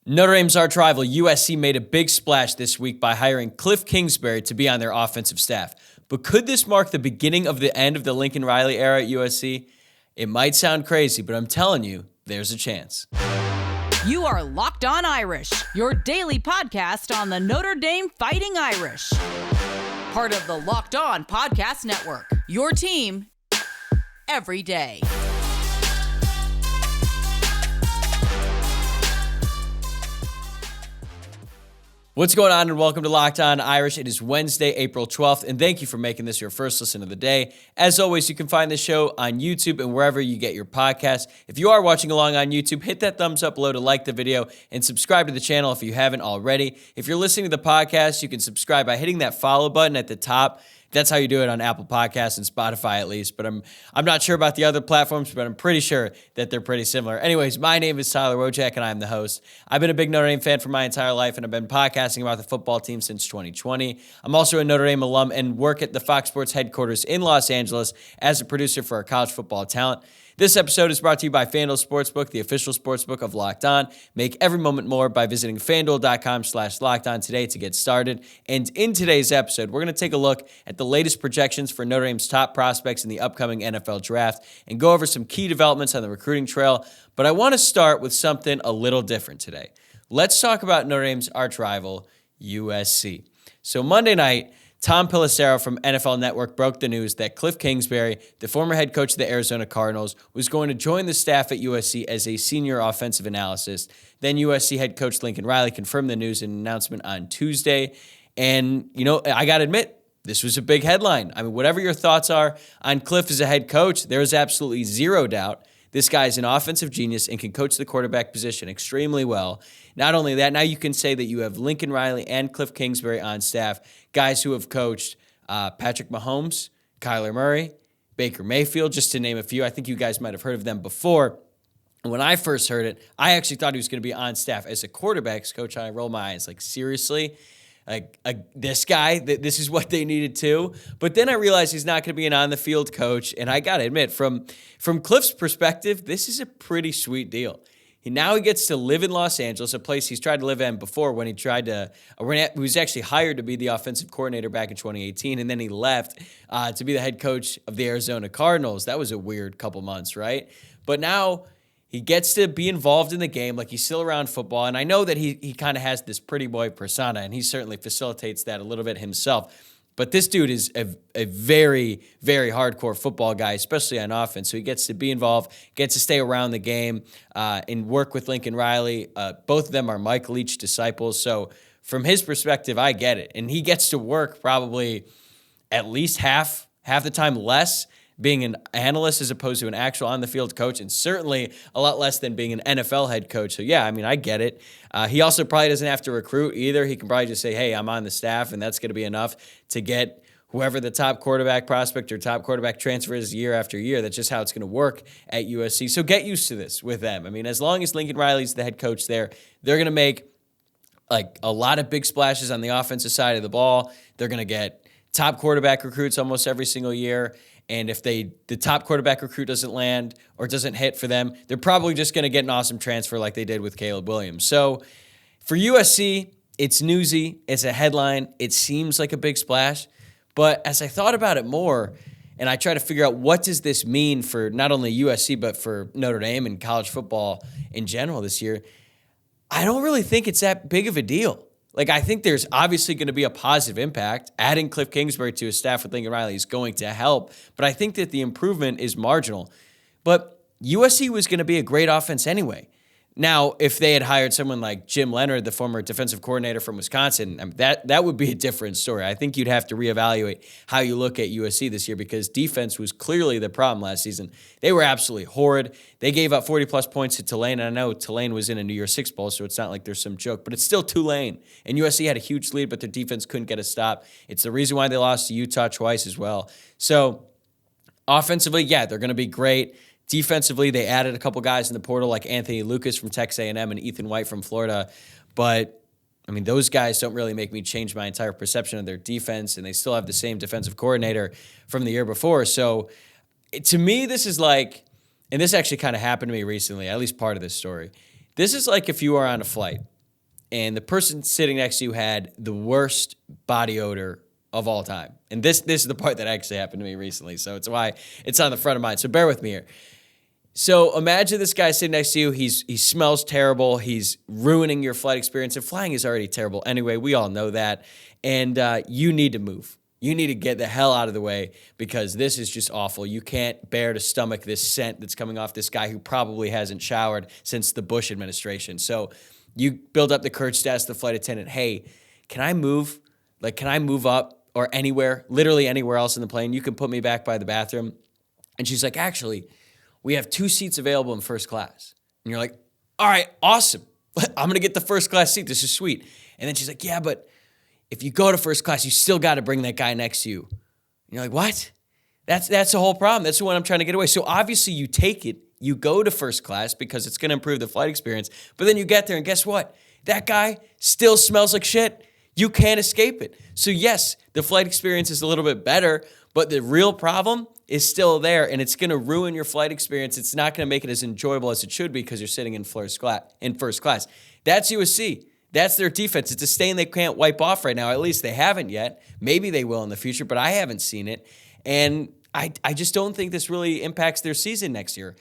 Notre Dame's archrival USC made a big splash this week by hiring Kliff Kingsbury to be on their offensive staff. But could this mark the beginning of the end of the Lincoln Riley era at USC? It might sound crazy, but I'm telling you, there's a chance. You are Locked On Irish, your daily podcast on the Notre Dame Fighting Irish. Part of the Locked On Podcast Network, your team every day. What's going on, and welcome to Locked On Irish. It is Wednesday, April 12th, and thank you for making this your first listen of the day. As always, you can find this show on YouTube and wherever you get your podcasts. If you are watching along on YouTube, hit that thumbs up below to like the video and subscribe to the channel if you haven't already. If you're listening to the podcast, you can subscribe by hitting that follow button at the top. That's how you do it on Apple Podcasts and Spotify at least, but I'm not sure about the other platforms, but I'm pretty sure that they're pretty similar. Anyways, my name is Tyler Wojciak, and I'm the host. I've been a big Notre Dame fan for my entire life, and I've been podcasting about the football team since 2020. I'm also a Notre Dame alum and work at the Fox Sports headquarters in Los Angeles as a producer for our college football talent. This episode is brought to you by FanDuel Sportsbook, the official sportsbook of Locked On. Make every moment more by visiting FanDuel.com/LockedOn today to get started. And in today's episode, we're going to take a look at the latest projections for Notre Dame's top prospects in the upcoming NFL draft and go over some key developments on the recruiting trail. But I want to start with something a little different today. Let's talk about Notre Dame's archrival, USC. So Monday night, Tom Pelissero from NFL Network broke the news that Kliff Kingsbury, the former head coach of the Arizona Cardinals, was going to join the staff at USC as a senior offensive analyst. Then USC head coach Lincoln Riley confirmed the news in an announcement on Tuesday. And, I got to admit, this was a big headline. I mean, whatever your thoughts are on Kliff as a head coach, there is absolutely zero doubt this guy is an offensive genius and can coach the quarterback position extremely well. Not only that, now you can say that you have Lincoln Riley and Kliff Kingsbury on staff, guys who have coached Patrick Mahomes, Kyler Murray, Baker Mayfield, just to name a few. I think you guys might have heard of them before. And when I first heard it, I actually thought he was going to be on staff as a quarterbacks coach. I rolled my eyes like, seriously? This guy, this is what they needed too. But then I realized he's not going to be an on-the-field coach. And I got to admit, from Kliff's perspective, this is a pretty sweet deal. Now he gets to live in Los Angeles, a place he's tried to live in before when he was actually hired to be the offensive coordinator back in 2018, and then he left to be the head coach of the Arizona Cardinals. That was a weird couple months, right? But now he gets to be involved in the game, like he's still around football, and I know that he kind of has this pretty boy persona, and he certainly facilitates that a little bit himself. But this dude is a very, very hardcore football guy, especially on offense. So he gets to be involved, gets to stay around the game, and work with Lincoln Riley. Both of them are Mike Leach disciples. So from his perspective, I get it. And he gets to work probably at least half the time less being an analyst as opposed to an actual on-the-field coach, and certainly a lot less than being an NFL head coach. So, yeah, I mean, I get it. He also probably doesn't have to recruit either. He can probably just say, hey, I'm on the staff, and that's going to be enough to get whoever the top quarterback prospect or top quarterback transfer is year after year. That's just how it's going to work at USC. So get used to this with them. I mean, as long as Lincoln Riley's the head coach there, they're going to make like a lot of big splashes on the offensive side of the ball. They're going to get top quarterback recruits almost every single year. And if the top quarterback recruit doesn't land or doesn't hit for them, they're probably just going to get an awesome transfer like they did with Caleb Williams. So for USC, it's newsy. It's a headline. It seems like a big splash. But as I thought about it more, and I try to figure out what does this mean for not only USC, but for Notre Dame and college football in general this year, I don't really think it's that big of a deal. Like, I think there's obviously going to be a positive impact. Adding Kliff Kingsbury to his staff with Lincoln Riley is going to help, but I think that the improvement is marginal. But USC was going to be a great offense anyway. Now, if they had hired someone like Jim Leonard, the former defensive coordinator from Wisconsin, I mean, that would be a different story. I think you'd have to reevaluate how you look at USC this year because defense was clearly the problem last season. They were absolutely horrid. They gave up 40-plus points to Tulane, and I know Tulane was in a New Year's Six Bowl, so it's not like there's some joke, but it's still Tulane. And USC had a huge lead, but their defense couldn't get a stop. It's the reason why they lost to Utah twice as well. So offensively, yeah, they're going to be great. Defensively, they added a couple guys in the portal like Anthony Lucas from Texas A&M and Ethan White from Florida. But, I mean, those guys don't really make me change my entire perception of their defense, and they still have the same defensive coordinator from the year before. So, to me, this is and this actually kind of happened to me recently, at least part of this story. This is like if you are on a flight and the person sitting next to you had the worst body odor of all time. And this is the part that actually happened to me recently, so it's why it's on the front of mind. So bear with me here. So imagine this guy sitting next to you. He smells terrible. He's ruining your flight experience. And flying is already terrible anyway. We all know that. And you need to move. You need to get the hell out of the way because this is just awful. You can't bear to stomach this scent that's coming off this guy who probably hasn't showered since the Bush administration. So you build up the courage to ask the flight attendant, hey, can I move? Like, can I move up or anywhere, literally anywhere else in the plane? You can put me back by the bathroom. And she's like, actually, we have 2 seats available in first class. And you're like, all right, awesome. I'm going to get the first class seat. This is sweet. And then she's like, yeah, but if you go to first class, you still got to bring that guy next to you. And you're like, what? That's the whole problem. That's the one I'm trying to get away. So obviously you take it, you go to first class because it's going to improve the flight experience. But then you get there and guess what? That guy still smells like shit. You can't escape it. So yes, the flight experience is a little bit better, but the real problem is still there, and it's going to ruin your flight experience. It's not going to make it as enjoyable as it should be because you're sitting in first class. That's USC. That's their defense. It's a stain they can't wipe off right now. At least they haven't yet. Maybe they will in the future, but I haven't seen it. And I just don't think this really impacts their season next year.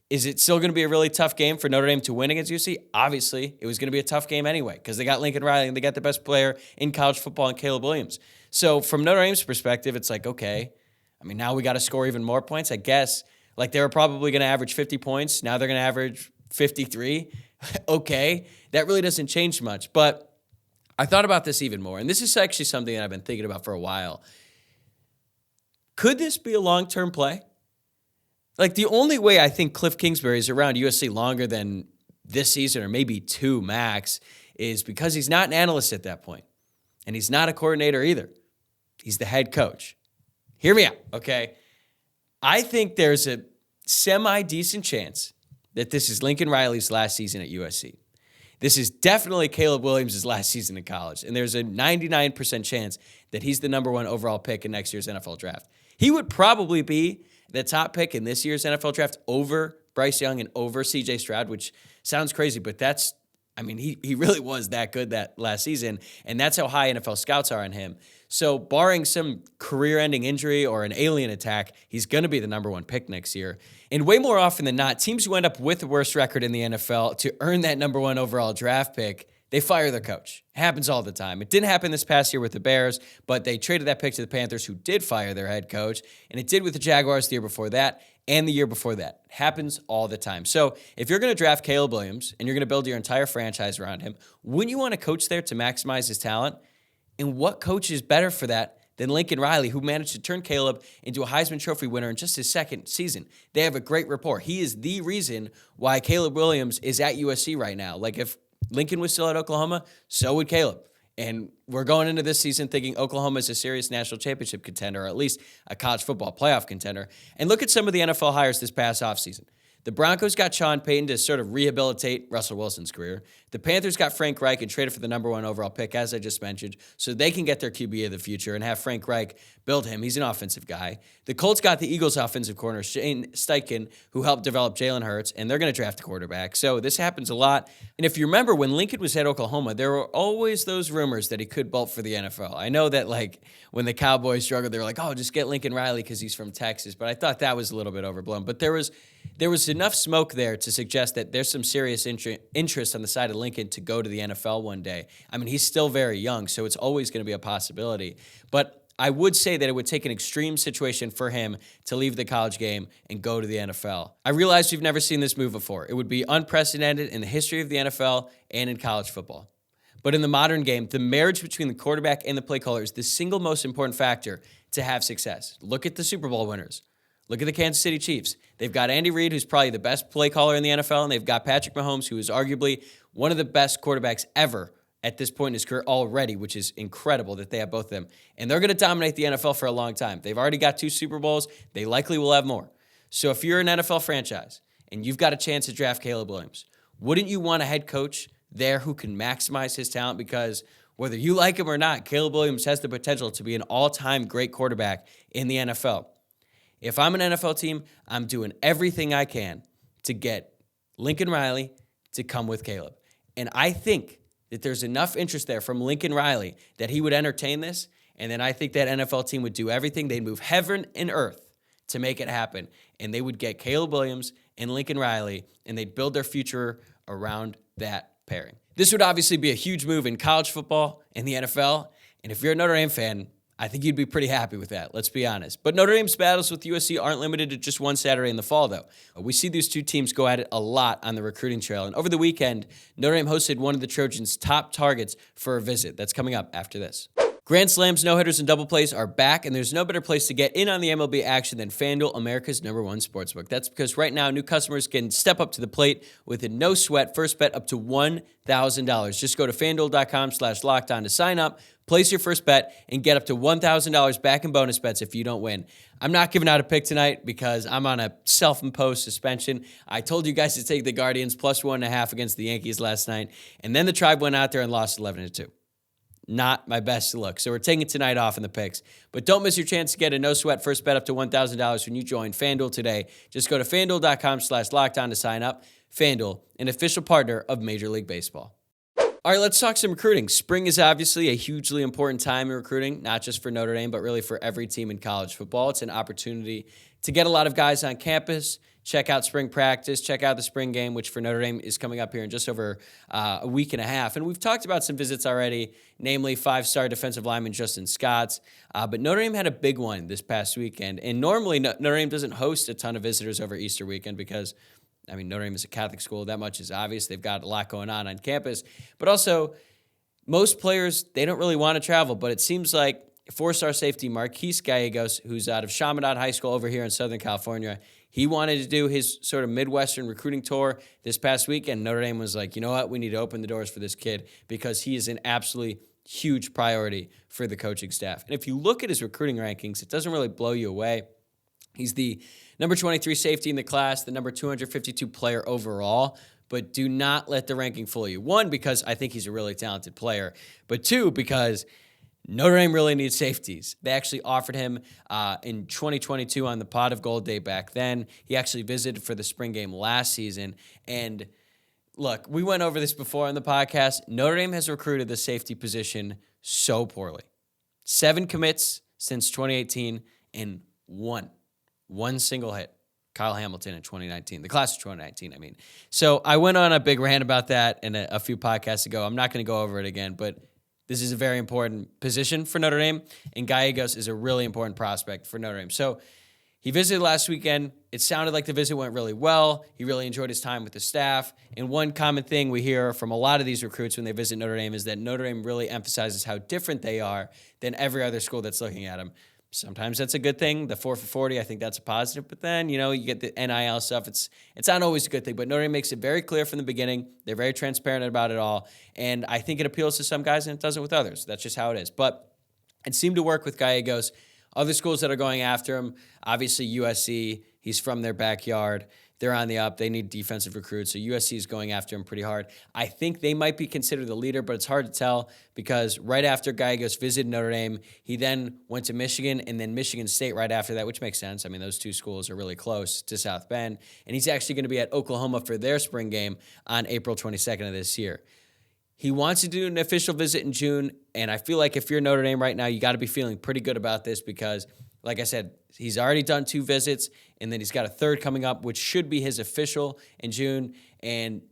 Is it still going to be a really tough game for Notre Dame to win against USC? Obviously, it was going to be a tough game anyway because they got Lincoln Riley and they got the best player in college football in Caleb Williams. So from Notre Dame's perspective, it's like, okay, I mean, now we got to score even more points, I guess. Like they were probably going to average 50 points. Now they're going to average 53. Okay, that really doesn't change much. But I thought about this even more, and this is actually something that I've been thinking about for a while. Could this be a long-term play? Like the only way I think Kliff Kingsbury is around USC longer than this season or maybe 2 max is because he's not an analyst at that point, and he's not a coordinator either. He's the head coach. Hear me out, okay? I think there's a semi-decent chance that this is Lincoln Riley's last season at USC. This is definitely Caleb Williams' last season in college, and there's a 99% chance that he's the number 1 overall pick in next year's NFL draft. He would probably be the top pick in this year's NFL draft over Bryce Young and over C.J. Stroud, which sounds crazy, but he really was that good that last season, and that's how high NFL scouts are on him. So barring some career-ending injury or an alien attack, he's going to be the number 1 pick next year. And way more often than not, teams who end up with the worst record in the NFL to earn that number 1 overall draft pick, they fire their coach. It happens all the time. It didn't happen this past year with the Bears, but they traded that pick to the Panthers, who did fire their head coach, and it did with the Jaguars the year before that and the year before that. It happens all the time. So if you're going to draft Caleb Williams and you're going to build your entire franchise around him, wouldn't you want a coach there to maximize his talent? And what coach is better for that than Lincoln Riley, who managed to turn Caleb into a Heisman Trophy winner in just his second season? They have a great rapport. He is the reason why Caleb Williams is at USC right now. Like if Lincoln was still at Oklahoma, so would Caleb. And we're going into this season thinking Oklahoma is a serious national championship contender, or at least a college football playoff contender. And look at some of the NFL hires this past offseason. The Broncos got Sean Payton to sort of rehabilitate Russell Wilson's career. The Panthers got Frank Reich and traded for the number 1 overall pick, as I just mentioned, so they can get their QB of the future and have Frank Reich build him. He's an offensive guy. The Colts got the Eagles' offensive corner, Shane Steichen, who helped develop Jalen Hurts, and they're going to draft a quarterback. So this happens a lot. And if you remember, when Lincoln was at Oklahoma, there were always those rumors that he could bolt for the NFL. I know that when the Cowboys struggled, they were like, oh, just get Lincoln Riley because he's from Texas. But I thought that was a little bit overblown. But there was enough smoke there to suggest that there's some serious interest on the side of Lincoln to go to the NFL one day. I mean, he's still very young, so it's always going to be a possibility. But I would say that it would take an extreme situation for him to leave the college game and go to the NFL. I realize you've never seen this move before. It would be unprecedented in the history of the NFL and in college football. But in the modern game, the marriage between the quarterback and the play caller is the single most important factor to have success. Look at the Super Bowl winners. Look at the Kansas City Chiefs. They've got Andy Reid, who's probably the best play caller in the NFL, and they've got Patrick Mahomes, who is arguably one of the best quarterbacks ever at this point in his career already, which is incredible that they have both of them. And they're going to dominate the NFL for a long time. They've already got 2 Super Bowls. They likely will have more. So if you're an NFL franchise and you've got a chance to draft Caleb Williams, wouldn't you want a head coach there who can maximize his talent? Because whether you like him or not, Caleb Williams has the potential to be an all-time great quarterback in the NFL. If I'm an NFL team, I'm doing everything I can to get Lincoln Riley to come with Caleb. And I think that there's enough interest there from Lincoln Riley that he would entertain this, and then I think that NFL team would do everything. They'd move heaven and earth to make it happen, and they would get Caleb Williams and Lincoln Riley, and they'd build their future around that pairing. This would obviously be a huge move in college football and the NFL, and if you're a Notre Dame fan, I think you'd be pretty happy with that, let's be honest. But Notre Dame's battles with USC aren't limited to just one Saturday in the fall, though. We see these two teams go at it a lot on the recruiting trail, and over the weekend, Notre Dame hosted one of the Trojans' top targets for a visit. That's coming up after this. Grand slams, no-hitters, and double plays are back, and there's no better place to get in on the MLB action than FanDuel, America's #1 sportsbook. That's because right now, new customers can step up to the plate with a no-sweat first bet up to $1,000. Just go to FanDuel.com/lockedon to sign up, place your first bet, and get up to $1,000 back in bonus bets if you don't win. I'm not giving out a pick tonight because I'm on a self-imposed suspension. I told you guys to take the Guardians plus 1.5 against the Yankees last night, and then the Tribe went out there and lost 11-2. Not my best look. So we're taking tonight off in the picks. But don't miss your chance to get a no-sweat first bet up to $1,000 when you join FanDuel today. Just go to FanDuel.com/lockedon to sign up. FanDuel, an official partner of Major League Baseball. All right, let's talk some recruiting. Spring is obviously a hugely important time in recruiting, not just for Notre Dame, but really for every team in college football. It's an opportunity to get a lot of guys on campus, check out spring practice, check out the spring game, which for Notre Dame is coming up here in just over a week and a half. And we've talked about some visits already, namely five-star defensive lineman Justin Scott. But Notre Dame had a big one this past weekend. And normally Notre Dame doesn't host a ton of visitors over Easter weekend because, Notre Dame is a Catholic school. That much is obvious. They've got a lot going on campus. But also, most players, they don't really want to travel. But it seems like four-star safety Marquis Gallegos, who's out of Chaminade High School over here in Southern California, he wanted to do his sort of Midwestern recruiting tour this past weekend. Notre Dame was like, you know what? We need to open the doors for this kid because he is an absolutely huge priority for the coaching staff. And if you look at his recruiting rankings, it doesn't really blow you away. He's the number 23 safety in the class, the number 252 player overall. But do not let the ranking fool you. One, because I think he's a really talented player. But two, because Notre Dame really needs safeties. They actually offered him in 2022 on the Pot of Gold Day back then. He actually visited for the spring game last season. And look, we went over this before on the podcast. Notre Dame has recruited the safety position so poorly. 7 commits since 2018 and one single hit. Kyle Hamilton in 2019, the class of 2019, So I went on a big rant about that in a few podcasts ago. I'm not going to go over it again, but this is a very important position for Notre Dame, and Gallegos is a really important prospect for Notre Dame. So he visited last weekend. It sounded like the visit went really well. He really enjoyed his time with the staff. And one common thing we hear from a lot of these recruits when they visit Notre Dame is that Notre Dame really emphasizes how different they are than every other school that's looking at them. Sometimes that's a good thing. The 4 for 40, I think that's a positive. But then, you get the NIL stuff. It's not always a good thing. But Notre Dame makes it very clear from the beginning. They're very transparent about it all. And I think it appeals to some guys and it doesn't with others. That's just how it is. But it seemed to work with Gallegos. Other schools that are going after him, obviously USC, he's from their backyard. They're on the up. They need defensive recruits. So USC is going after him pretty hard. I think they might be considered the leader, but it's hard to tell because right after Gallegos visited Notre Dame, he then went to Michigan and then Michigan State right after that, which makes sense. Those two schools are really close to South Bend. And he's actually going to be at Oklahoma for their spring game on April 22nd of this year. He wants to do an official visit in June, and I feel like if you're Notre Dame right now, you got to be feeling pretty good about this because, like I said, he's already done 2 visits, and then he's got a third coming up, which should be his official in June. And,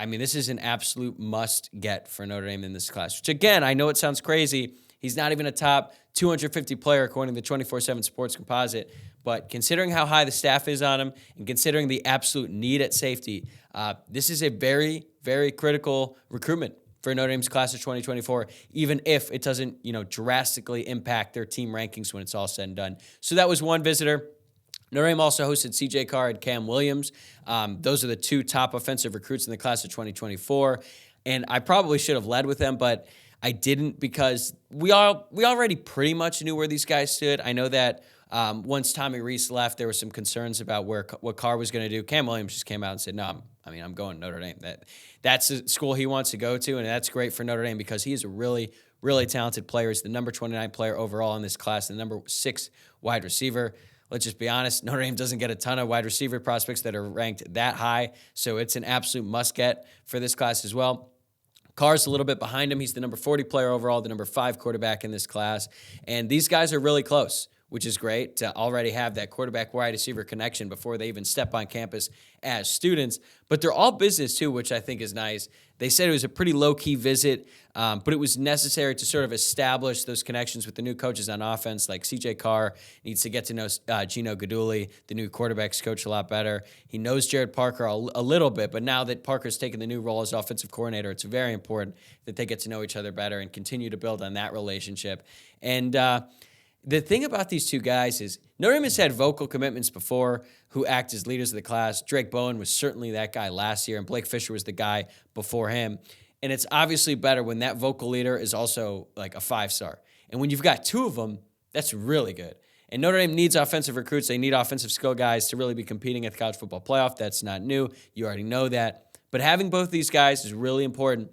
this is an absolute must-get for Notre Dame in this class, which, again, I know it sounds crazy. He's not even a top 250 player according to the 24/7 Sports Composite, but considering how high the staff is on him and considering the absolute need at safety, this is a very, very critical recruitment for Notre Dame's class of 2024, even if it doesn't, drastically impact their team rankings when it's all said and done. So that was one visitor. Notre Dame also hosted C.J. Carr and Cam Williams. Those are the 2 top offensive recruits in the class of 2024. And I probably should have led with them, but I didn't because we already pretty much knew where these guys stood. I know that once Tommy Rees left, there were some concerns about what Carr was going to do. Cam Williams just came out and said, no, I'm going to Notre Dame. That's the school he wants to go to, and that's great for Notre Dame because he is a really, really talented player. He's the number 29 player overall in this class, the number 6 wide receiver. Let's just be honest, Notre Dame doesn't get a ton of wide receiver prospects that are ranked that high, so it's an absolute must-get for this class as well. Carr's a little bit behind him. He's the number 40 player overall, the number 5 quarterback in this class. And these guys are really close, which is great to already have that quarterback-wide receiver connection before they even step on campus as students. But they're all business, too, which I think is nice. They said it was a pretty low-key visit, but it was necessary to sort of establish those connections with the new coaches on offense, like C.J. Carr needs to get to know Gino Guidugli, the new quarterbacks coach, a lot better. He knows Jared Parker a little bit, but now that Parker's taken the new role as offensive coordinator, it's very important that they get to know each other better and continue to build on that relationship. And the thing about these two guys is Notre Dame has had vocal commitments before who act as leaders of the class. Drake Bowen was certainly that guy last year, and Blake Fisher was the guy before him. And it's obviously better when that vocal leader is also like a 5-star. And when you've got 2 of them, that's really good. And Notre Dame needs offensive recruits. They need offensive skill guys to really be competing at the college football playoff. That's not new. You already know that. But having both these guys is really important.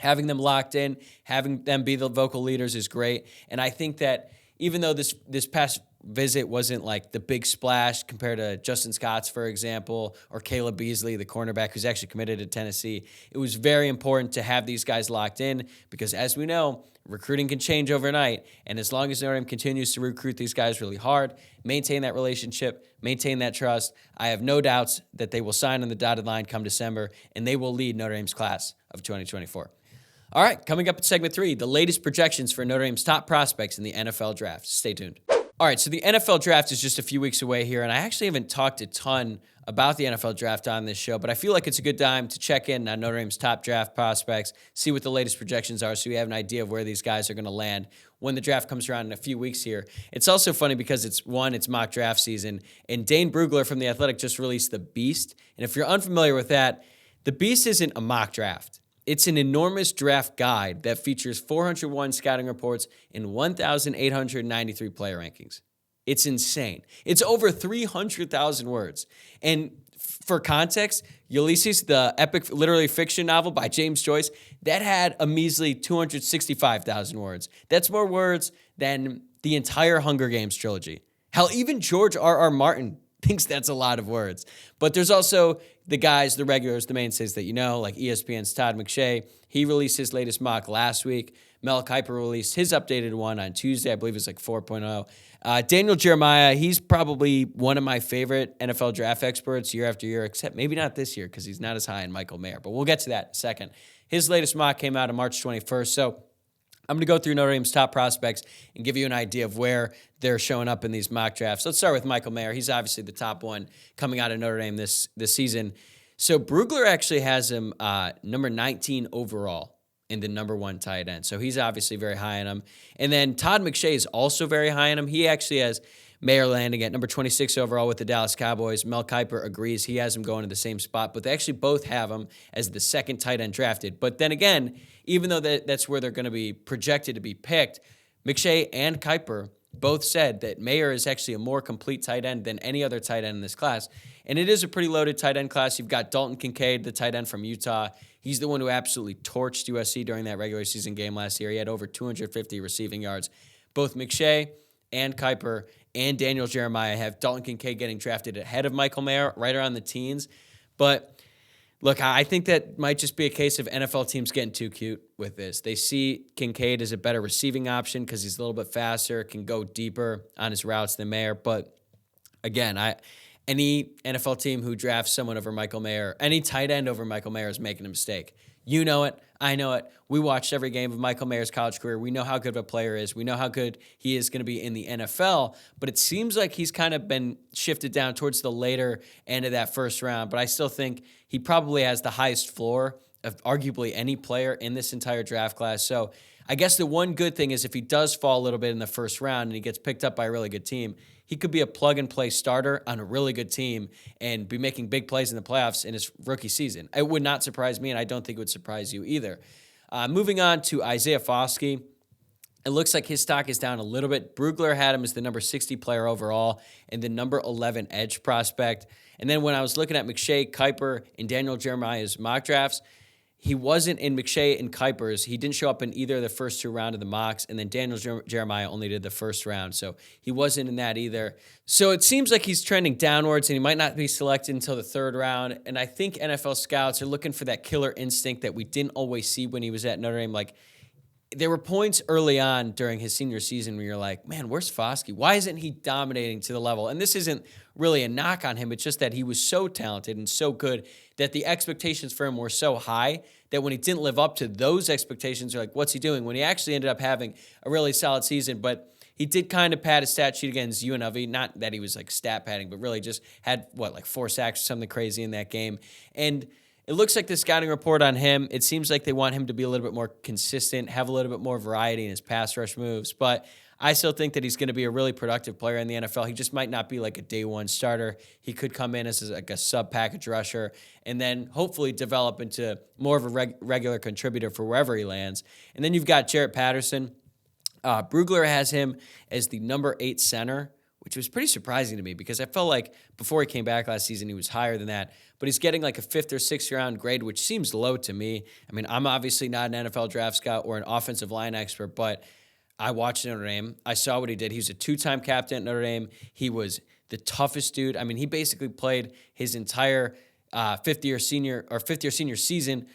Having them locked in, having them be the vocal leaders is great. And I think that even though this past visit wasn't like the big splash compared to Justin Scott's, for example, or Caleb Beasley, the cornerback who's actually committed to Tennessee, it was very important to have these guys locked in because, as we know, recruiting can change overnight. And as long as Notre Dame continues to recruit these guys really hard, maintain that relationship, maintain that trust, I have no doubts that they will sign on the dotted line come December, and they will lead Notre Dame's class of 2024. All right, coming up in segment 3, the latest projections for Notre Dame's top prospects in the NFL draft. Stay tuned. All right, so the NFL draft is just a few weeks away here, and I actually haven't talked a ton about the NFL draft on this show, but I feel like it's a good time to check in on Notre Dame's top draft prospects, see what the latest projections are so we have an idea of where these guys are going to land when the draft comes around in a few weeks here. It's also funny because it's mock draft season, and Dane Brugler from The Athletic just released The Beast, and if you're unfamiliar with that, The Beast isn't a mock draft. It's an enormous draft guide that features 401 scouting reports and 1,893 player rankings. It's insane. It's over 300,000 words. And for context, Ulysses, the epic literary fiction novel by James Joyce, that had a measly 265,000 words. That's more words than the entire Hunger Games trilogy. Hell, even George R.R. Martin thinks that's a lot of words. But there's also the guys, the regulars, the mainstays that you know, like ESPN's Todd McShay. He released his latest mock last week. Mel Kiper released his updated one on Tuesday. I believe it's like 4.0. Daniel Jeremiah, he's probably one of my favorite NFL draft experts year after year, except maybe not this year because he's not as high in Michael Mayer. But we'll get to that in a second. His latest mock came out on March 21st. So I'm going to go through Notre Dame's top prospects and give you an idea of where they're showing up in these mock drafts. Let's start with Michael Mayer. He's obviously the top one coming out of Notre Dame this season. So Brugler actually has him number 19 overall in the number 1 tight end. So he's obviously very high on him. And then Todd McShay is also very high on him. He actually has Mayer landing at number 26 overall with the Dallas Cowboys. Mel Kiper agrees. He has him going to the same spot, but they actually both have him as the second tight end drafted. But then again, even though that's where they're going to be projected to be picked, McShay and Kiper both said that Mayer is actually a more complete tight end than any other tight end in this class. And it is a pretty loaded tight end class. You've got Dalton Kincaid, the tight end from Utah. He's the one who absolutely torched USC during that regular season game last year. He had over 250 receiving yards. Both McShay and Kiper and Daniel Jeremiah have Dalton Kincaid getting drafted ahead of Michael Mayer, right around the teens. But look, I think that might just be a case of NFL teams getting too cute with this. They see Kincaid as a better receiving option because he's a little bit faster, can go deeper on his routes than Mayer. But again, any NFL team who drafts someone over Michael Mayer, any tight end over Michael Mayer is making a mistake. You know it. I know it. We watched every game of Michael Mayer's college career. We know how good of a player he is. We know how good he is going to be in the NFL, but it seems like he's kind of been shifted down towards the later end of that first round, but I still think he probably has the highest floor of arguably any player in this entire draft class. So I guess the one good thing is if he does fall a little bit in the first round and he gets picked up by a really good team, he could be a plug-and-play starter on a really good team and be making big plays in the playoffs in his rookie season. It would not surprise me, and I don't think it would surprise you either. Moving on to Isaiah Foskey, it looks like his stock is down a little bit. Brugler had him as the number 60 player overall and the number 11 edge prospect. And then when I was looking at McShay, Kiper, and Daniel Jeremiah's mock drafts, he wasn't in McShay and Kuiper's. He didn't show up in either of the first 2 rounds of the mocks, and then Daniel Jeremiah only did the first round, so he wasn't in that either. So it seems like he's trending downwards, and he might not be selected until the 3rd round, and I think NFL scouts are looking for that killer instinct that we didn't always see when he was at Notre Dame. Like, there were points early on during his senior season where you're like, man, where's Foskey? Why isn't he dominating to the level? And this isn't really a knock on him. It's just that he was so talented and so good that the expectations for him were so high that when he didn't live up to those expectations, you're like, what's he doing? When he actually ended up having a really solid season, but he did kind of pad his stat sheet against UNLV. Not that he was like stat padding, but really just had, 4 sacks or something crazy in that game. And it looks like the scouting report on him, it seems like they want him to be a little bit more consistent, have a little bit more variety in his pass rush moves. But I still think that he's going to be a really productive player in the NFL. He just might not be like a day one starter. He could come in as like a sub-package rusher and then hopefully develop into more of a regular contributor for wherever he lands. And then you've got Jarrett Patterson. Brugler has him as the number 8 center, which was pretty surprising to me because I felt like before he came back last season, he was higher than that. But he's getting like a 5th or 6th round grade, which seems low to me. I mean, I'm obviously not an NFL draft scout or an offensive line expert, but I watched Notre Dame. I saw what he did. He was a 2-time captain at Notre Dame. He was the toughest dude. I mean, he basically played his entire fifth year senior season.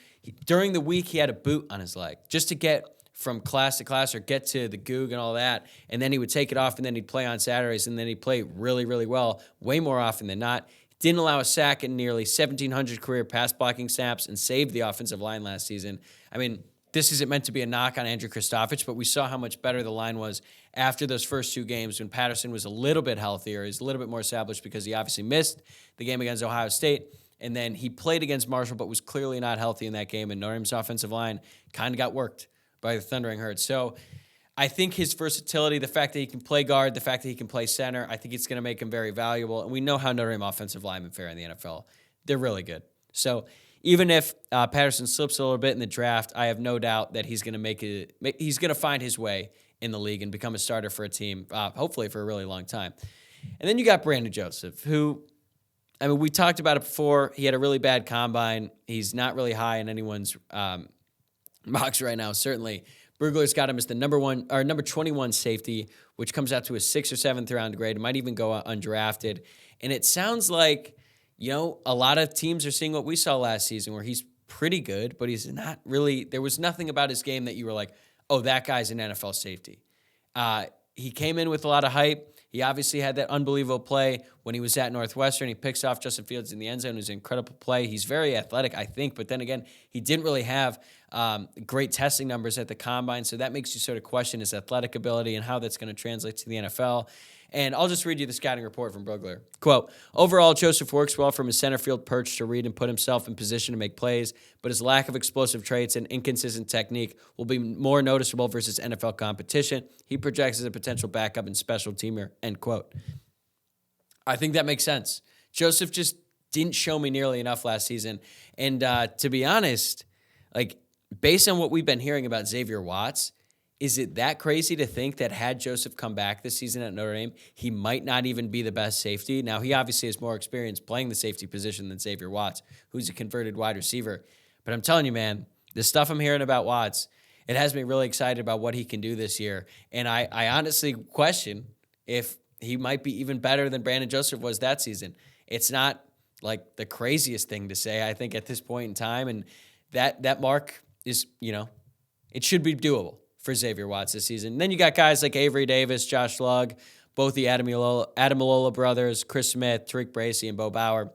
During the week, he had a boot on his leg just to get from class to class or get to the goog and all that. And then he would take it off and then he'd play on Saturdays and then he'd play really, really well, way more often than not. Didn't allow a sack in nearly 1,700 career pass blocking snaps and saved the offensive line last season. I mean, this isn't meant to be a knock on Andrew Christopoulos, but we saw how much better the line was after those first 2 games when Patterson was a little bit healthier. He's a little bit more established because he obviously missed the game against Ohio State. And then he played against Marshall, but was clearly not healthy in that game. And Notre Dame's offensive line kind of got worked by the Thundering Herd. So I think his versatility, the fact that he can play guard, the fact that he can play center, I think it's going to make him very valuable. And we know how Notre Dame offensive linemen fare in the NFL. They're really good. So even if Patterson slips a little bit in the draft, I have no doubt that he's going to he's going to find his way in the league and become a starter for a team, hopefully for a really long time. And then you got Brandon Joseph, who, I mean, we talked about it before. He had a really bad combine. He's not really high in anyone's mocks right now, certainly. Brugler's got him as the number 21 safety, which comes out to a 6th or 7th round grade. It might even go undrafted. And it sounds like, you know, a lot of teams are seeing what we saw last season where he's pretty good, but he's not really, there was nothing about his game that you were like, oh, that guy's an NFL safety. He came in with a lot of hype. He obviously had that unbelievable play when he was at Northwestern. He picks off Justin Fields in the end zone. It was an incredible play. He's very athletic, I think, but then again, he didn't really have great testing numbers at the combine, so that makes you sort of question his athletic ability and how that's going to translate to the NFL. And I'll just read you the scouting report from Brugler. Quote, overall, Joseph works well from his center field perch to read and put himself in position to make plays, but his lack of explosive traits and inconsistent technique will be more noticeable versus NFL competition. He projects as a potential backup and special teamer, end quote. I think that makes sense. Joseph just didn't show me nearly enough last season. And to be honest, like based on what we've been hearing about Xavier Watts, is it that crazy to think that had Joseph come back this season at Notre Dame, he might not even be the best safety? Now, he obviously has more experience playing the safety position than Xavier Watts, who's a converted wide receiver. But I'm telling you, man, the stuff I'm hearing about Watts, it has me really excited about what he can do this year. And I honestly question if he might be even better than Brandon Joseph was that season. It's not like the craziest thing to say, I think, at this point in time. And that mark is, you know, it should be doable for Xavier Watts this season. And then you got guys like Avery Davis, Josh Lugg, both the Adamilola brothers, Chris Smith, Tariq Bracy, and Bo Bauer,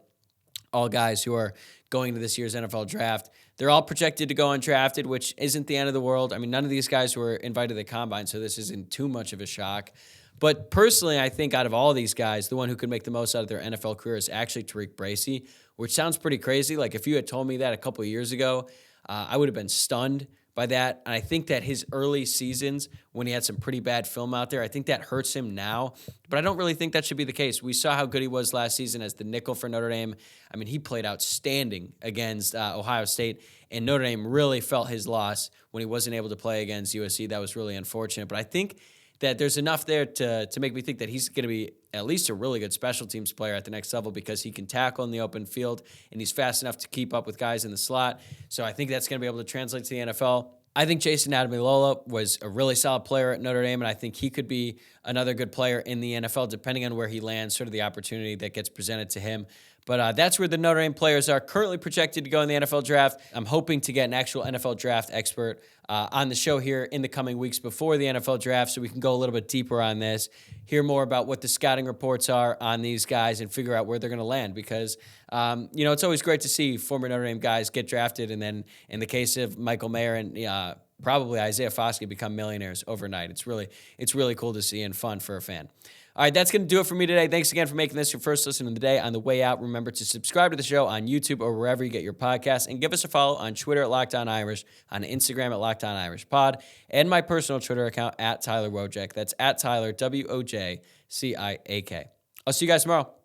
all guys who are going into this year's NFL draft. They're all projected to go undrafted, which isn't the end of the world. I mean, none of these guys were invited to the combine, so this isn't too much of a shock. But personally, I think out of all these guys, the one who could make the most out of their NFL career is actually Tariq Bracy, which sounds pretty crazy. Like if you had told me that a couple of years ago, I would have been stunned by that. And I think that his early seasons, when he had some pretty bad film out there, I think that hurts him now. But I don't really think that should be the case. We saw how good he was last season as the nickel for Notre Dame. I mean, he played outstanding against Ohio State, and Notre Dame really felt his loss when he wasn't able to play against USC. That was really unfortunate. But I think that there's enough there to make me think that he's going to be at least a really good special teams player at the next level because he can tackle in the open field and he's fast enough to keep up with guys in the slot. So I think that's going to be able to translate to the NFL. I think Jason Ademilola was a really solid player at Notre Dame, and I think he could be another good player in the NFL, depending on where he lands, sort of the opportunity that gets presented to him. But that's where the Notre Dame players are currently projected to go in the NFL draft. I'm hoping to get an actual NFL draft expert on the show here in the coming weeks before the NFL draft so we can go a little bit deeper on this, hear more about what the scouting reports are on these guys, and figure out where they're going to land because, it's always great to see former Notre Dame guys get drafted, and then in the case of Michael Mayer and probably Isaiah Foskey become millionaires overnight. It's really cool to see and fun for a fan. All right, that's going to do it for me today. Thanks again for making this your first listen of the day. On the way out, remember to subscribe to the show on YouTube or wherever you get your podcasts, and give us a follow on Twitter at Locked On Irish, on Instagram at Locked On Irish Pod, and my personal Twitter account at Tyler Wojciak. That's at Tyler, Wojciak. I'll see you guys tomorrow.